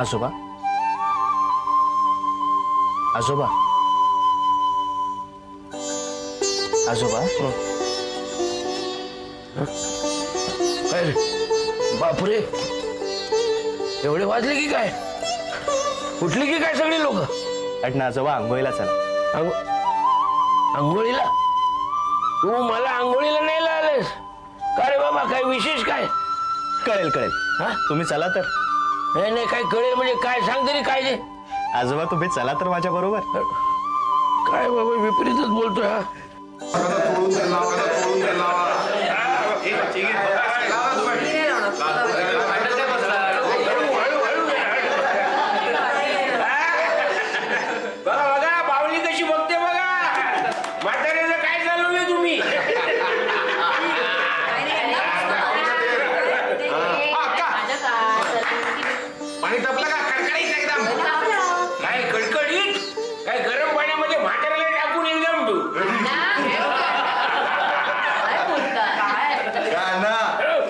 आजोबा आजोबा आजोबा काय रे बापरे एवढे वाजले की काय उठली की काय सगळी लोक ना आजोबा आंघोळीला चला आंघोळीला तू मला आंघोळीला नाही आलेस का रे बाबा काय विशेष काय कळेल कळेल हा तुम्ही चला तर नाही नाही काय कळेल म्हणजे काय सांग तरी काय ते आजोबा तुम्ही चला तर माझ्या बरोबर काय बाबा विपरीतच बोलतोय हा बघा बावली कशी बघते बघा म्हाताऱ्याचं काय चालवलंय तुम्ही पाणी तापलं का कडकडीत एकदम काय कडकडीत काय गरम पाण्यामध्ये म्हाताऱ्याला टाकून एकदम तू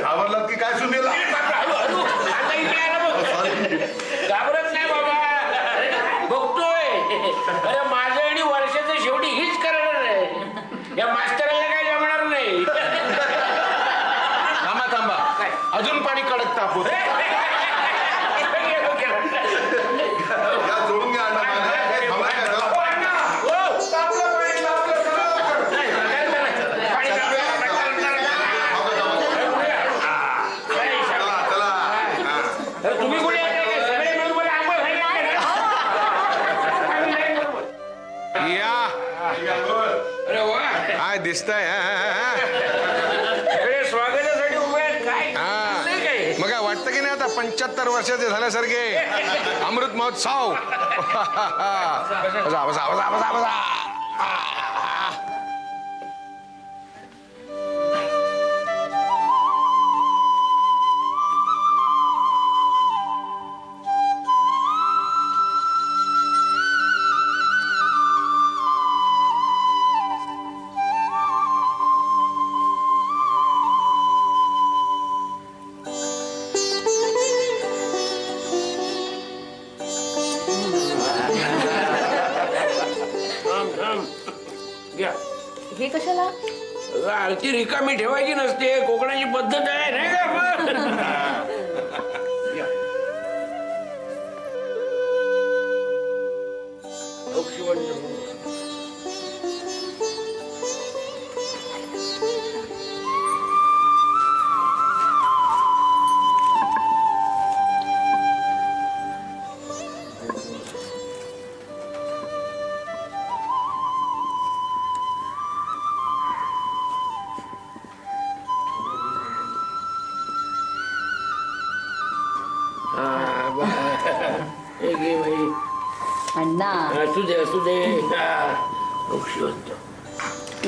घाबरलात की काय सुनेला घाबरत नाही बाबा बघतोय अरे माझं आणि वर्षाचं शेवटी हीच करणार आहे या मास्तराला काय जमणार नाही थांबा थांबा काय अजून पाणी कडक तापू जोडून घ्या तुम्ही कुठे सगळे मिळून मला आंघोळ अरे वा काय दिसतंय सगळे स्वागतासाठी उभे आहेत काय मग काय वाटतं की नाही आता 75 वर्षाचे झाल्यासारखे अमृत महोत्सव बसा बसा बसा बसा बसा हे कशाला आरती रिकामी ठेवायची नसते कोकणाची पद्धत आहे नाही का अण्णा असू दे असू दे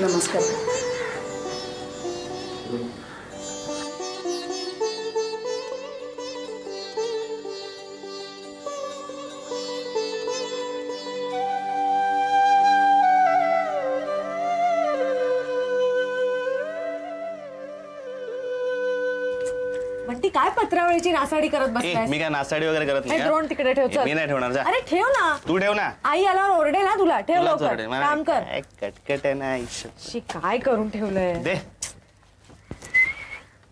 नमस्कार ती काय पत्रावळीची नासाडी करत बसताय? मी काय नासाडी वगैरे करत नाही. ड्रोन तिकडे ठेव. मी नाही ठेवणार. अरे ठेव ना. तू ठेव ना. आई आल्यावर ओरडे ना तुला. ठेव लवकर. काम कर. कटकट आहे ना. शी काय करून ठेवलंय. दे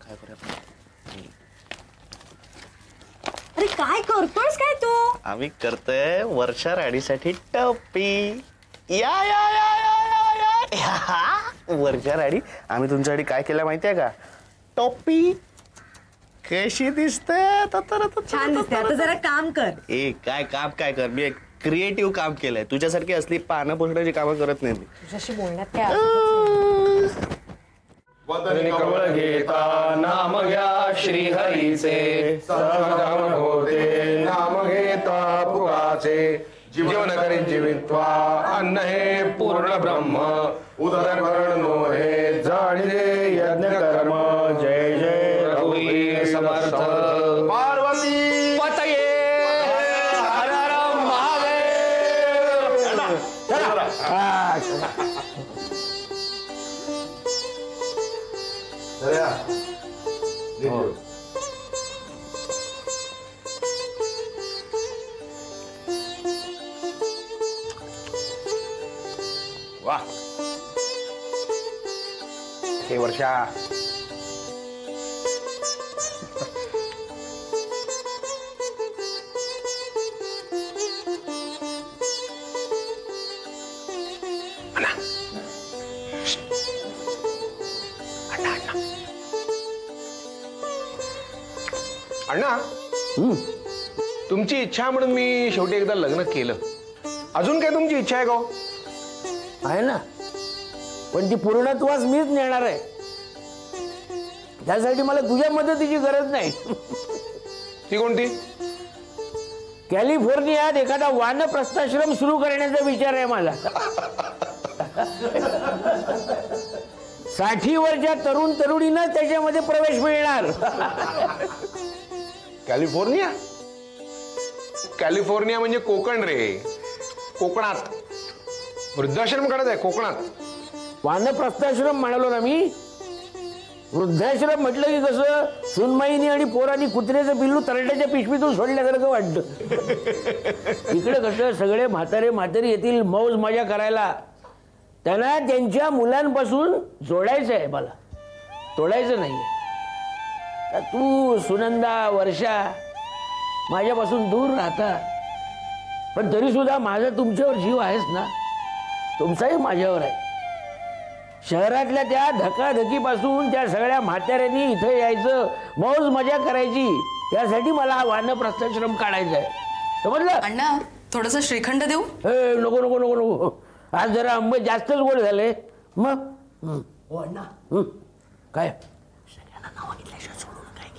काय करूया. अरे काय करतोयस काय तू? आम्ही करतोय वर्षा राणीसाठी टोपी. या या या या या वर्षा राणी आम्ही तुमच्यासाठी काय केलं माहितीये का? टोपी कशी दिसते. छान दिसते. आता जरा काम कर. ए काय काम काय कर. मी एक क्रिएटिव्ह काम केलंय. तुझ्यासारखी असली पानं पुसण्याची कामं करत नाही मी. तुझ्याशी बोलण्यात काय कमळ घेता नाम घ्या श्री हरीचे सहकाम होते नाम घेता पुगाचे जीवन करी जीवित्वा अन्न हे पूर्ण ब्रह्म उदरकरण नो हे जाणीजे यज्ञ कर्म जय जय रघुवीर समर्थ पार्वती पतये हर हर महादेव. हे वर्षा. अण्णा, तुमची इच्छा म्हणून मी शेवटी एकदा लग्न केलं. अजून काय तुमची इच्छा आहे का? आहे ना, पण ती पूर्णत्वास मीच नेणार आहे. त्यासाठी मला तुझ्या मदतीची गरज नाही. ती कोणती? कॅलिफोर्नियात एखादा वानप्रस्थाश्रम सुरू करण्याचा विचार आहे माझा. 60 तरुण तरुणींना त्याच्यामध्ये प्रवेश मिळणार. कॅलिफोर्निया? कॅलिफोर्निया म्हणजे कोकण रे. कोकणात वृद्धाश्रम काढत आहे कोकणात. वानप्रस्थाश्रम म्हणालो ना मी. वृद्धाश्रम म्हटलं की कसं सुनमाईनी आणि पोरांनी कुत्र्याचं पिल्लू तरड्याच्या पिशवीतून सोडल्यासारखं वाटतं. इकडे कसं सगळे म्हातारी येतील मौज मजा करायला. त्यांना त्यांच्या मुलांपासून जोडायचं आहे, मला तोडायचं नाहीये. तू सुनंदा वर्षा माझ्यापासून दूर राहता, पण तरी सुद्धा माझा तुमच्यावर जीव आहेच ना. तुमचाही माझ्यावर आहे. शहरातल्या त्या धकाधकीपासून त्या सगळ्या म्हाताऱ्यांनी इथे यायचं, मौज मजा करायची, यासाठी मला हा वानप्रस्थाश्रम काढायचा आहे. समजलं? अण्णा, थोडंसं श्रीखंड देऊ? नको नको नको नको. आज जरा आंबे जास्तच गोड झाले. मग हो अण्णा. काय सगळ्यांना नाव घेतल्याशिवाय सोडून काय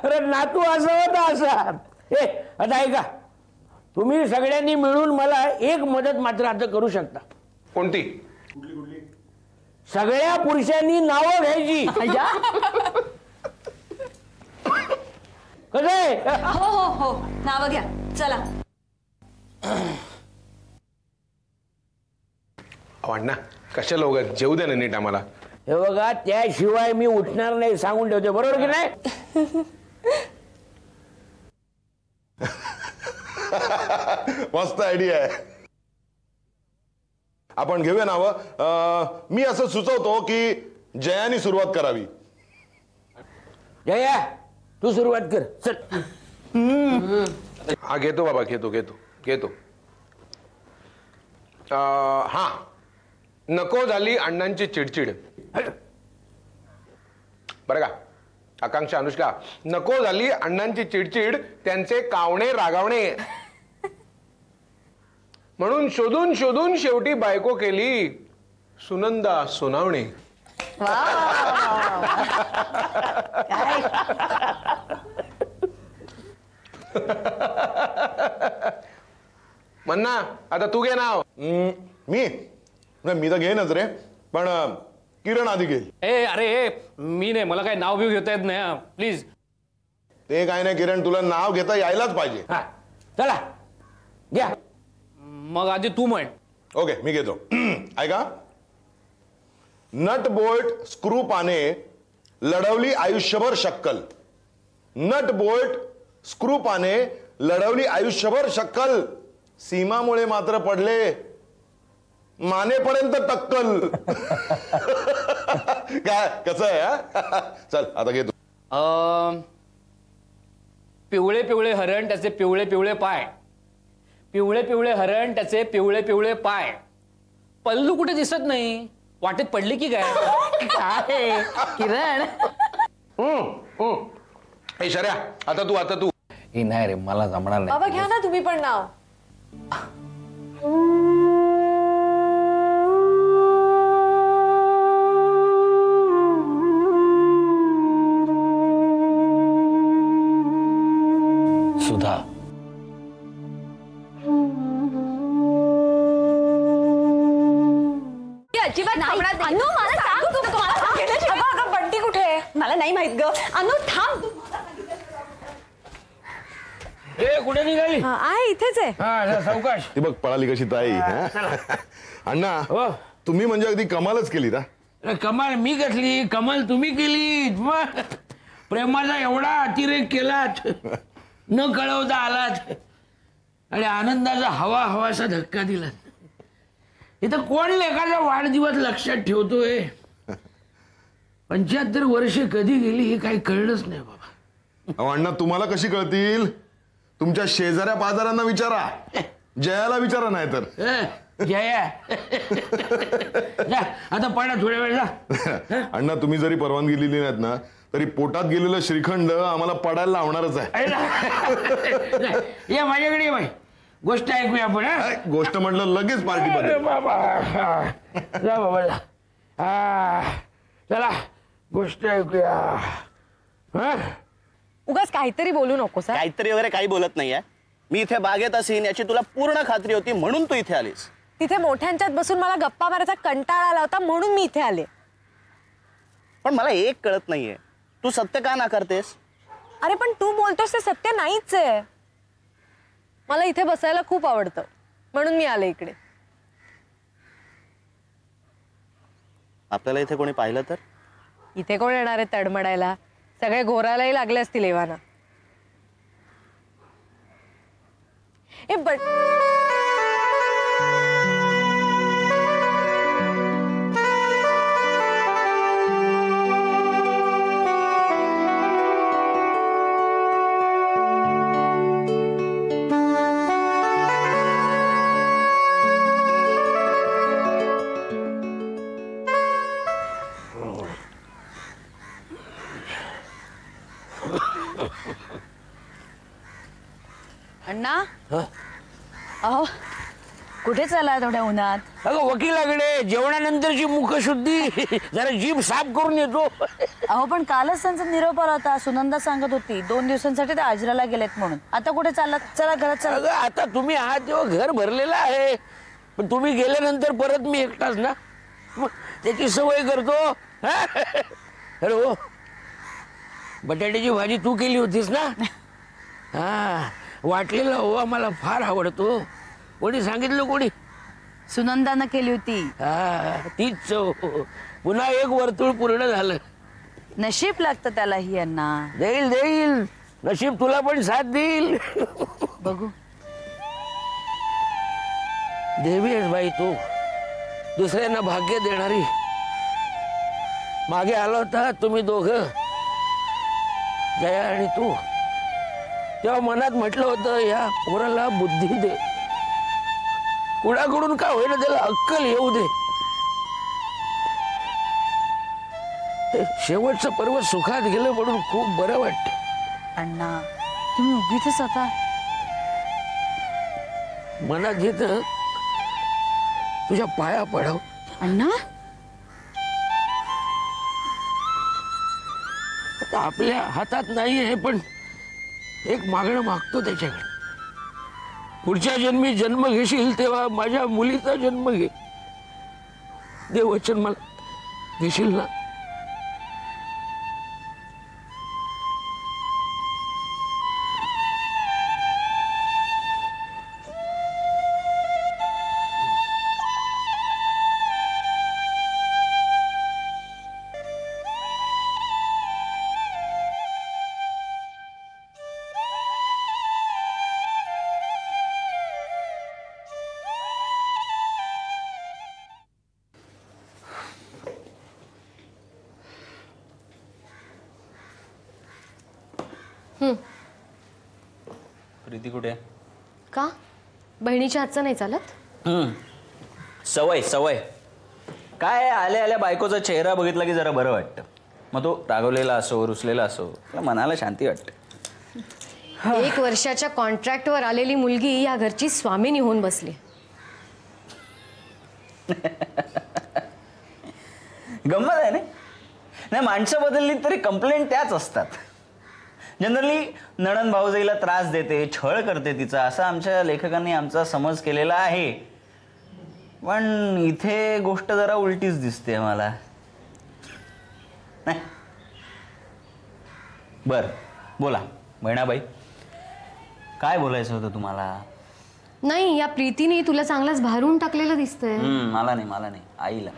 अरे नातू असं होता असा. आता ऐका, तुम्ही सगळ्यांनी मिळून मला एक मदत मात्र आता करू शकता. कोणती? सगळ्या पुरुषांनी नावं घ्यायची. कसं आहे? हो हो हो, नावं घ्या. चला. अण्णा कशाला उगाच, जेवू दे ना नीट आम्हाला. हे बघा, त्याशिवाय मी उठणार नाही सांगून ठेवते. बरोबर की नाही? मस्त आयडिया आहे. आपण घेऊया नाव. मी असं सुचवतो की जयानी सुरुवात करावी. जया, तू सुरुवात कर. चल. हा घेतो बाबा, घेतो घेतो घेतो. हा, नको झाली अण्णांची चिडचिड. बरं का आकांक्षा, अनुष्का, नको झाली अण्णांची चिडचिड, त्यांचे कावणे रागावणे, म्हणून शोधून शोधून शेवटी बायको केली सुनंदा सोनावणे. म्हणना आता तू घे नाव. मी तर घेईनच रे, पण किरण आधी घेईल. अरे मी नाही, मला काही नाव बिव घेता येत नाही. प्लीज. ते काय नाही किरण, तुला नाव घेता यायलाच पाहिजे. हा चला घ्या. मग आधी तू म्हण. ओके, मी घेतो. ऐका. नट बोल्ट स्क्रू पाने लढवली आयुष्यभर शक्कल. नट बोल्ट स्क्रू पाने लढवली आयुष्यभर शक्कल. सीमामुळे मात्र पडले मानेपर्यंत टक्कल. काय कसं आहे? चल आता घेतो. पिवळे पिवळे हरण त्याचे पिवळे पिवळे पाय. पिवळे पिवळे हरण त्याचे पिवळे पिवळे पाय. पल्लू कुठे दिसत नाही. वाटेत पडली की काय? काय किरण? हे शर्या, आता तू. हे नाही रे, मला जमणार नाही. बाबा घ्या ना तुम्ही पण नाव. सुधा. अजिबात नाही. अनु, मला सांग तू. अगं बंटी कुठे आहे? मला नाही माहित ग. अनु थांब. कुठे निघाली? आहे इथेच आहे. हा सावकाश. ती बघ पळाली कशी ताई. अण्णा, हो. तुम्ही म्हणजे अगदी कमालच केली ना. कमाल मी कसली, कमाल तुम्ही केली. मग प्रेमाचा एवढा अतिरेक केलात, न कळवता आलात, आणि आनंदाचा हवा हवासा धक्का दिला. इथं कोण लेखाचा वाढदिवस लक्षात ठेवतोय? 75 वर्षे कधी गेली हे काही कळलंच नाही बाबा. अहो अण्णा, तुम्हाला कशी कळतील? तुमच्या शेजाऱ्या पाजारांना विचारा, जयाला विचारा. नाही तर जया जा, आता पडा थोड्या वेळ जा. अण्णा, तुम्ही जरी परवानगी दिली नाहीत ना तरी पोटात गेलेलं श्रीखंड आम्हाला पडायला लावणारच आहे. ये माझ्याकडे ये बाई, गोष्ट ऐकूया आपण. गोष्ट म्हटलं लगेच पार्टी मध्ये. बाबा जा बाबा जा. चला गोष्ट ऐकूया. उगाच काहीतरी बोलू नको सर. काहीतरी वगैरे काही बोलत नाहीये. मी इथे बागेत असेन याची तुला पूर्ण खात्री होती म्हणून तू इथे आलीस. तिथे मोठ्यांच्यात बसून मला गप्पा मारायचा कंटाळा आला होता म्हणून मी इथे आले. पण मला एक कळत नाहीये, तू सत्य का नाकारतेस? अरे पण तू बोलतोस ते सत्य नाहीच आहे. मला इथे बसायला खूप आवडतं म्हणून मी आले इकडे. आपल्याला इथे कोणी पाहिलं तर? इथे कोण येणार आहे तडमडायला? सगळे घोरायलाही लागले असतील एव्हाना. ए बट अण्णा अहो कुठे चालला थोड्या उन्हात? अगं वकिलाकडे जेवणानंतरची मुखशुद्धी, जरा जीभ साफ करून येतो. अहो पण कालच त्यांचा निरोप आला होता. सुनंदा सांगत होती 2 दिवसांसाठी ते आजराला गेलेत म्हणून. आता कुठे चाललात? चला घरात चला. अगं आता तुम्ही आहात तेव्हा घर भरलेलं आहे, पण तुम्ही गेल्यानंतर परत मी एकटाच ना, मग त्याची सवय करतो. अरे हो, बटाट्याची भाजी तू केली होतीस ना? हा, वाटलेला ओवा मला फार आवडतो. कोणी सांगितलं? कोणी? सुनंदानं केली होती. हा, तीच चव. पुन्हा एक वर्तुळ पूर्ण झालं. नशीब लागतं त्याला ही अण्णा. देईल देईल, नशीब तुला पण साथ देईल. बघू. देवी आहेस बाई तू, दुसऱ्यांना भाग्य देणारी. मागे आला होता तुम्ही दोघं, जया आणि तू, तेव्हा मनात म्हटलं होतं या पोराला बुद्धी दे, कुणाकडून का होईना त्याला अक्कल येऊ दे. ते शेवटचं पर्व सुखात गेलं म्हणून खूप बरं वाटतं. अण्णा तुम्ही उगीच आता मनात येतं तुझ्या पाया पडाव. अण्णा आता आपल्या हातात नाही आहे, पण एक मागणं मागतो त्याच्याकडे. पुढच्या जन्मी जन्म घेशील तेव्हा माझ्या मुलीचा जन्म घे. देव वचन मला घेशील ना? प्रीती कुठे? का बहिणीच्या हातचं नाही चालत? सवय सवय काय, आल्या आल्या बायकोचा चेहरा बघितला की जरा बरं वाटतं. मग तो रागवलेला असो रुसलेला असो, मनाला शांती वाटते. 1 वर्षाच्या कॉन्ट्रॅक्टवर आलेली मुलगी या घरची स्वामिनी होऊन बसली. गंमत आहे ना? नाही, माणसं बदलली तरी कंप्लेंट त्याच असतात. जनरली नणंद भाऊजाईला त्रास देते, छळ करते तिचा, असा आमच्या लेखकांनी आमचा समज केलेला आहे. पण इथे गोष्ट जरा उलटीच दिसते मला. बर बोला बहिणाबाई, काय बोलायचं होतं तुम्हाला? नाही, या प्रीतीने तुला चांगलाच भारून टाकलेलं दिसतंय. मला नाही, आईला.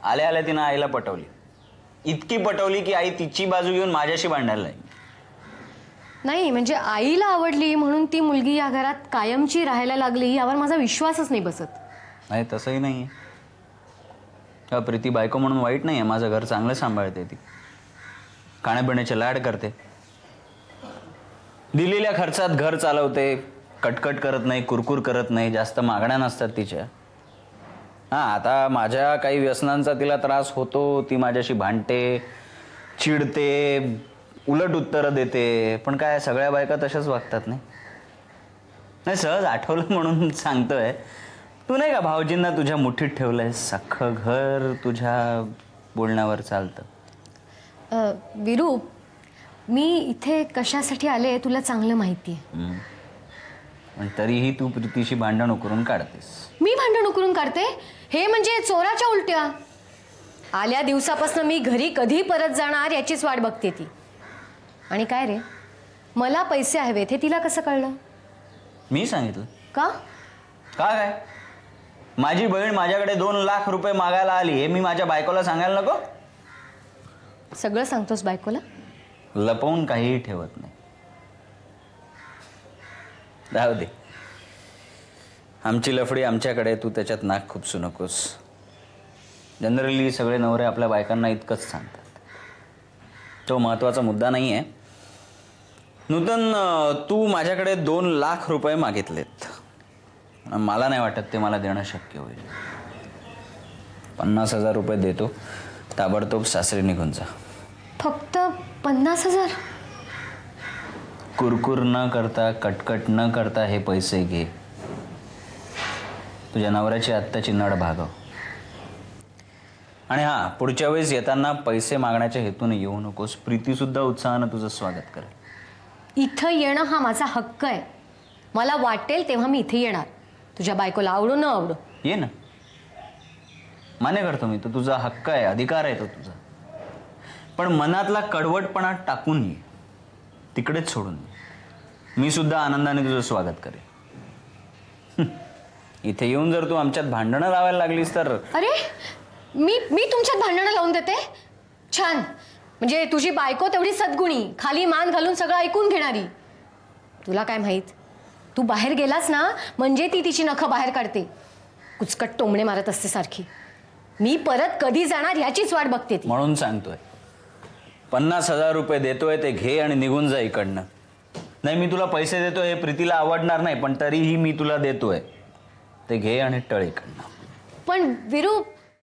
आल्या आल्या तिनं आईला पटवली. इतकी पटवली की आई तिची बाजू घेऊन माझ्याशी भांडायला लागली. नाही म्हणजे आईला आवडली म्हणून ती मुलगी या घरात कायमची राहायला लागली यावर माझा विश्वासच नाही बसत. नाही तसंही नाही आहे. प्रीती बायको म्हणून वाईट नाही आहे, माझं घर चांगलं सांभाळते ती, खाण्यापिण्याचे लाड करते, दिलेल्या खर्चात घर चालवते, कटकट करत नाही, कुरकुर करत नाही, जास्त मागण्या नसतात तिच्या. हां, आता माझ्या काही व्यसनांचा तिला त्रास होतो, ती माझ्याशी भांडते, चिडते, उलट उत्तरं देते, पण काय सगळ्या बायका तशाच वागतात नाही. नाही, सहज आठवलं म्हणून सांगतोय. तू नाही का भाऊजींना तुझ्या मुठीत ठेवलंय, सख्खं घर तुझ्या बोलण्यावर चालतं. विरू, मी इथे कशासाठी आले तुला चांगलं माहिती आहे. पण तरीही तू प्रीतीशी भांडण करून काढतेस. मी भांडण करून काढते? हे म्हणजे चोराच्या उलट्या. आल्या दिवसापासून मी घरी कधी परत जाणार याचीच वाट बघते ती. आणि काय रे, मला पैसे हवेत हे तिला कसं कळलं? मी सांगितलं. का? काय? माझी बहीण माझ्याकडे 2 लाख रुपये मागायला आली, हे मी माझ्या बायकोला सांगायला नको? सगळं सांगतोस बायकोला? लपवून काहीही ठेवत नाही. राहू दे, आमची लफडी आमच्याकडे, तू त्याच्यात नाक खुपसू नकोस. जनरली सगळे नवरे आपल्या बायकांना इतकंच सांगतात. तो महत्त्वाचा मुद्दा नाही आहे. नूतन, तू माझ्याकडे 2 लाख रुपये मागितलेत. मला नाही वाटत ते मला देणं शक्य होईल. 50,000 रुपये देतो, ताबडतोब सासरी निघून जा. फक्त 50,000? कुरकुर न करता, कटकट न करता हे पैसे घे. तुझ्या नवऱ्याची आत्ताची नड भागव. आणि हां, पुढच्या वेळेस येताना पैसे मागण्याच्या हेतून येऊ नकोस. प्रीतीसुद्धा उत्साहानं तुझं स्वागत करेल. इथं येणं हा माझा हक्क आहे. मला वाटेल तेव्हा मी इथे येणार. तुझ्या बायकोला आवडो न आवडो. ये ना, मान्य करतो मी, तो तुझा हक्क आहे, अधिकार आहे तो तुझा. पण मनातला कडवटपणा टाकून ये, तिकडेच सोडून ये. मी सुद्धा आनंदाने तुझं स्वागत करेन. इथे येऊन जर तू आमच्यात भांडणं लावायला लागलीस तर... अरे, मी तुमच्यात भांडणं लावून देते? छान. म्हणजे तुझी बायको तेवढी सद्गुणी, खाली मान घालून सगळं ऐकून घेणारी. तुला काय माहित, तू बाहेर गेलास ना म्हणजे ती तिची नखं बाहेर काढते, कुचकट टोमणे मारत असते सारखी. मी परत कधी जाणार याचीच वाट बघते ती. म्हणून सांगतोय, 50,000 रुपये देतोय ते घे आणि निघून जा इकडनं. नाही, मी तुला पैसे देतोय हे प्रीतीला आवडणार नाही, पण तरीही मी तुला देतोय ते घे आणि टळ इकडनं. पण विरू,